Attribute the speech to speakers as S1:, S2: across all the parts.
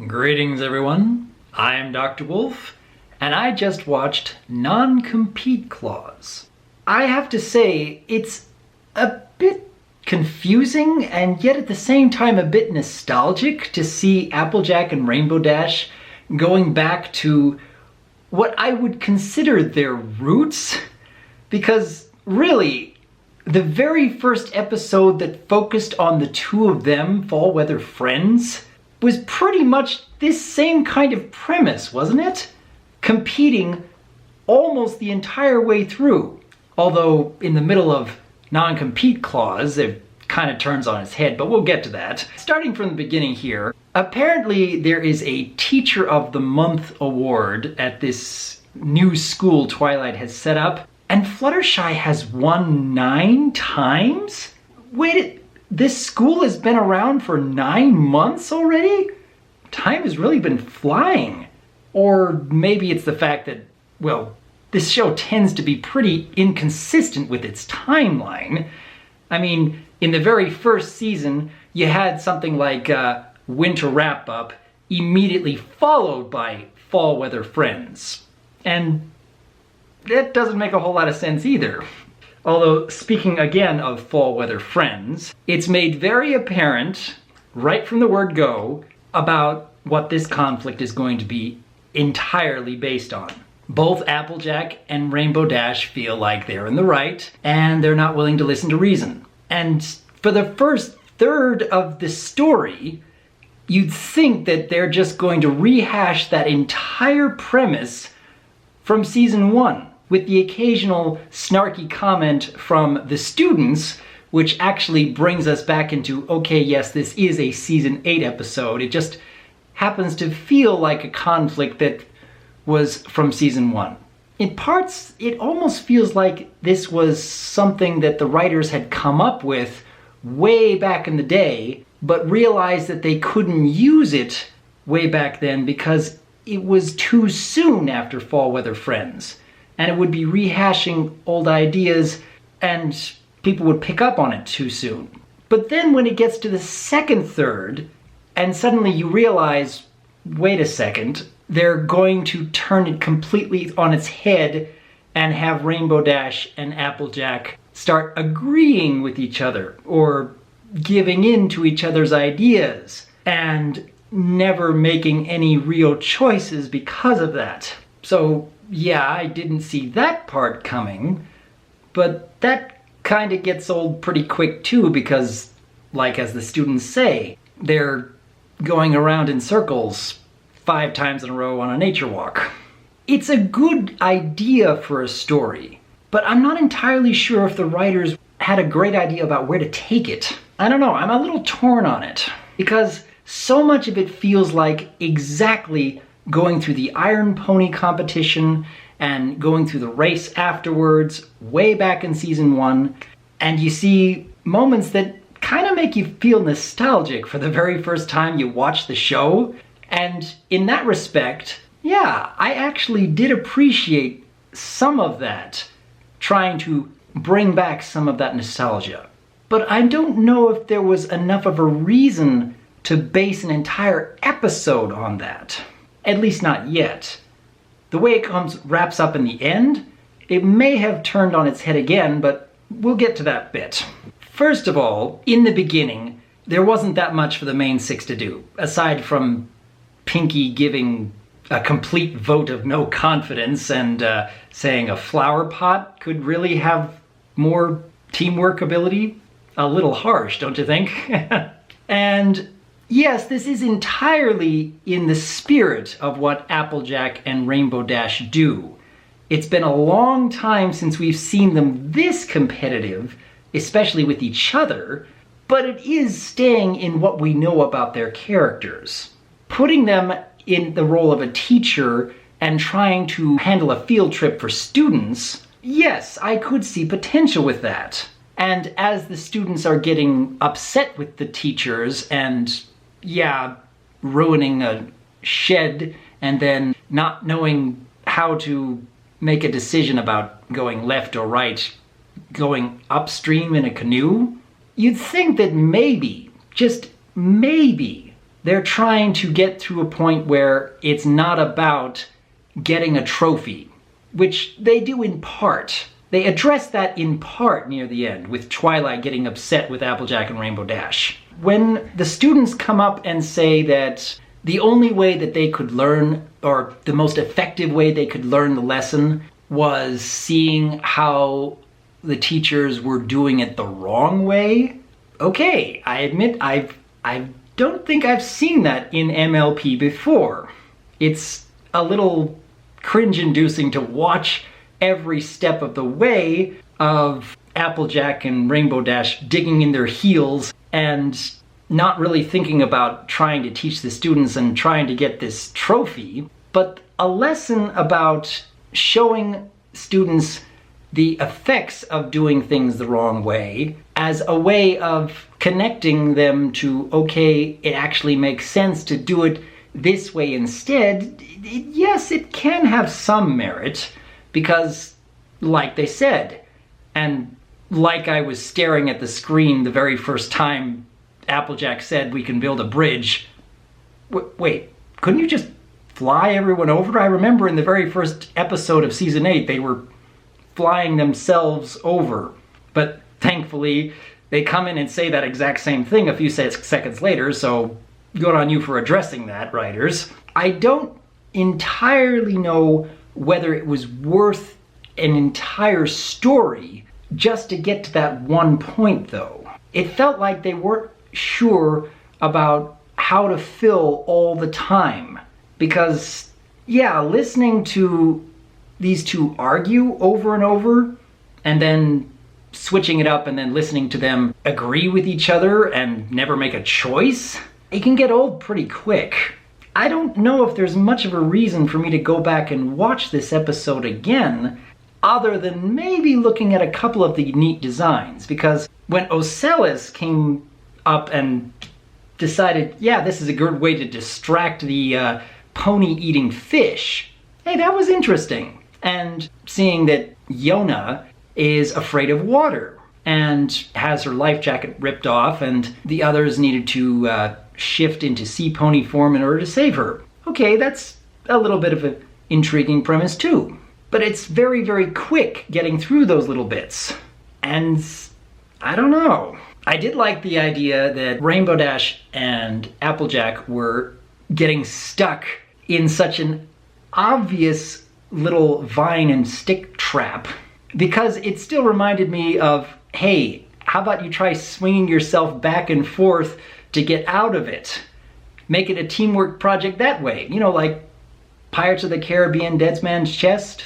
S1: Greetings everyone, I'm Dr. Wolf, and I just watched Non-Compete Clause. I have to say, it's a bit confusing and yet at the same time a bit nostalgic to see Applejack and Rainbow Dash going back to what I would consider their roots, because really, the very first episode that focused on the two of them, fall weather friends, was pretty much this same kind of premise, wasn't it? Competing almost the entire way through. Although in the middle of Non-Compete Clause, it kind of turns on its head, but we'll get to that. Starting from the beginning here, apparently there is a Teacher of the Month award at this new school Twilight has set up, and Fluttershy has won 9 times? Wait, this school has been around for 9 months already? Time has really been flying. Or maybe it's the fact that, well, this show tends to be pretty inconsistent with its timeline. I mean, in the very first season, you had something like Winter Wrap-Up, immediately followed by Fall Weather Friends. And that doesn't make a whole lot of sense either. Although, speaking again of Fall Weather Friends, it's made very apparent, right from the word go, about what this conflict is going to be entirely based on. Both Applejack and Rainbow Dash feel like they're in the right, and they're not willing to listen to reason. And for the first third of the story, you'd think that they're just going to rehash that entire premise from season 1. With the occasional snarky comment from the students, which actually brings us back into, okay, yes, this is a season 8 episode. It just happens to feel like a conflict that was from season 1. In parts, it almost feels like this was something that the writers had come up with way back in the day, but realized that they couldn't use it way back then because it was too soon after Fall Weather Friends. And it would be rehashing old ideas and people would pick up on it too soon. But then when it gets to the second third, and suddenly you realize, wait a second, they're going to turn it completely on its head and have Rainbow Dash and Applejack start agreeing with each other or giving in to each other's ideas and never making any real choices because of that. So yeah, I didn't see that part coming, but that kind of gets old pretty quick too because, like as the students say, they're going around in circles 5 times in a row on a nature walk. It's a good idea for a story, but I'm not entirely sure if the writers had a great idea about where to take it. I don't know, I'm a little torn on it because so much of it feels like exactly going through the Iron Pony competition and going through the race afterwards, way back in season 1, and you see moments that kind of make you feel nostalgic for the very first time you watch the show. And in that respect, yeah, I actually did appreciate some of that, trying to bring back some of that nostalgia. But I don't know if there was enough of a reason to base an entire episode on that. At least not yet. The way it wraps up in the end, it may have turned on its head again, but we'll get to that bit. First of all, in the beginning, there wasn't that much for the main 6 to do, aside from Pinky giving a complete vote of no confidence and saying a flower pot could really have more teamwork ability. A little harsh, don't you think? And yes, this is entirely in the spirit of what Applejack and Rainbow Dash do. It's been a long time since we've seen them this competitive, especially with each other, but it is staying in what we know about their characters. Putting them in the role of a teacher and trying to handle a field trip for students, yes, I could see potential with that. And as the students are getting upset with the teachers and, yeah, ruining a shed and then not knowing how to make a decision about going left or right, going upstream in a canoe, you'd think that maybe, just maybe, they're trying to get to a point where it's not about getting a trophy, which they do in part. They address that in part near the end, with Twilight getting upset with Applejack and Rainbow Dash. When the students come up and say that the only way that they could learn, or the most effective way they could learn the lesson, was seeing how the teachers were doing it the wrong way. Okay, I admit I don't think I've seen that in MLP before. It's a little cringe-inducing to watch every step of the way of Applejack and Rainbow Dash digging in their heels and not really thinking about trying to teach the students and trying to get this trophy, but a lesson about showing students the effects of doing things the wrong way as a way of connecting them to, okay, it actually makes sense to do it this way instead. Yes, it can have some merit, because like they said, and like I was staring at the screen the very first time Applejack said we can build a bridge. Wait, couldn't you just fly everyone over? I remember in the very first episode of season 8 they were flying themselves over, but thankfully they come in and say that exact same thing a few seconds later, so good on you for addressing that, writers. I don't entirely know whether it was worth an entire story just to get to that one point, though. It felt like they weren't sure about how to fill all the time, because yeah, listening to these two argue over and over, and then switching it up and then listening to them agree with each other and never make a choice, it can get old pretty quick. I don't know if there's much of a reason for me to go back and watch this episode again, other than maybe looking at a couple of the neat designs, because when Ocellus came up and decided, yeah, this is a good way to distract the pony-eating fish, hey, that was interesting. And seeing that Yona is afraid of water and has her life jacket ripped off, and the others needed to shift into sea pony form in order to save her. Okay, that's a little bit of an intriguing premise too. But it's very, very quick getting through those little bits. And I don't know. I did like the idea that Rainbow Dash and Applejack were getting stuck in such an obvious little vine and stick trap, because it still reminded me of, hey, how about you try swinging yourself back and forth to get out of it? Make it a teamwork project that way. You know, like Pirates of the Caribbean Dead Man's Chest.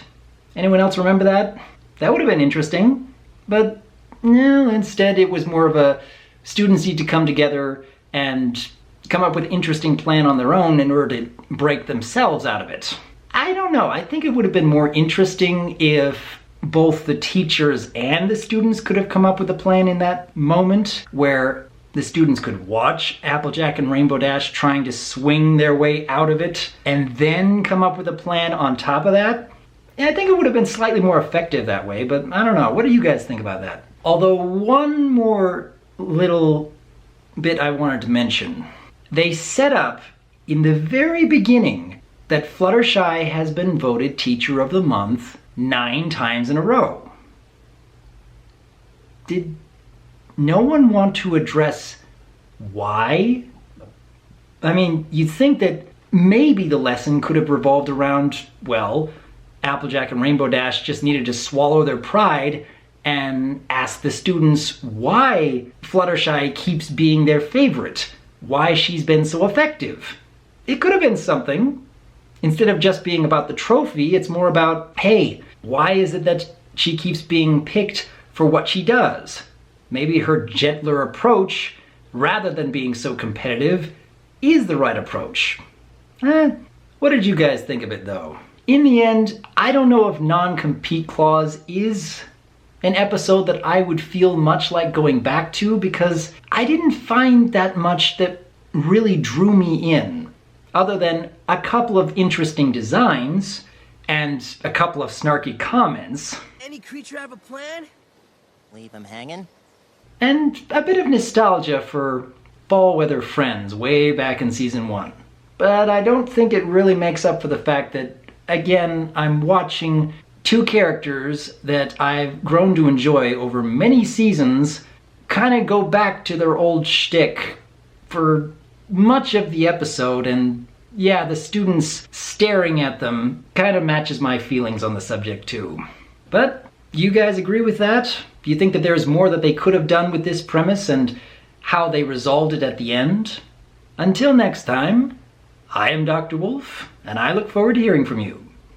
S1: Anyone else remember that? That would have been interesting. But no, instead it was more of a students need to come together and come up with an interesting plan on their own in order to break themselves out of it. I don't know. I think it would have been more interesting if both the teachers and the students could have come up with a plan in that moment, where the students could watch Applejack and Rainbow Dash trying to swing their way out of it and then come up with a plan on top of that. And I think it would have been slightly more effective that way, but I don't know. What do you guys think about that? Although one more little bit I wanted to mention. They set up in the very beginning that Fluttershy has been voted Teacher of the Month 9 times in a row. Did no one want to address why? I mean, you'd think that maybe the lesson could have revolved around, well, Applejack and Rainbow Dash just needed to swallow their pride and ask the students why Fluttershy keeps being their favorite, why she's been so effective. It could have been something. Instead of just being about the trophy, it's more about, hey, why is it that she keeps being picked for what she does? Maybe her gentler approach, rather than being so competitive, is the right approach. What did you guys think of it, though? In the end, I don't know if non-compete clause is an episode that I would feel much like going back to, because I didn't find that much that really drew me in, other than a couple of interesting designs and a couple of snarky comments.
S2: Any creature have a plan? Leave him hanging?
S1: And a bit of nostalgia for fall weather friends way back in season 1. But I don't think it really makes up for the fact that, again, I'm watching two characters that I've grown to enjoy over many seasons kind of go back to their old shtick for much of the episode, and yeah, the students staring at them kind of matches my feelings on the subject too. But you guys agree with that? Do you think that there's more that they could have done with this premise and how they resolved it at the end? Until next time, I am Dr. Wolf, and I look forward to hearing from you.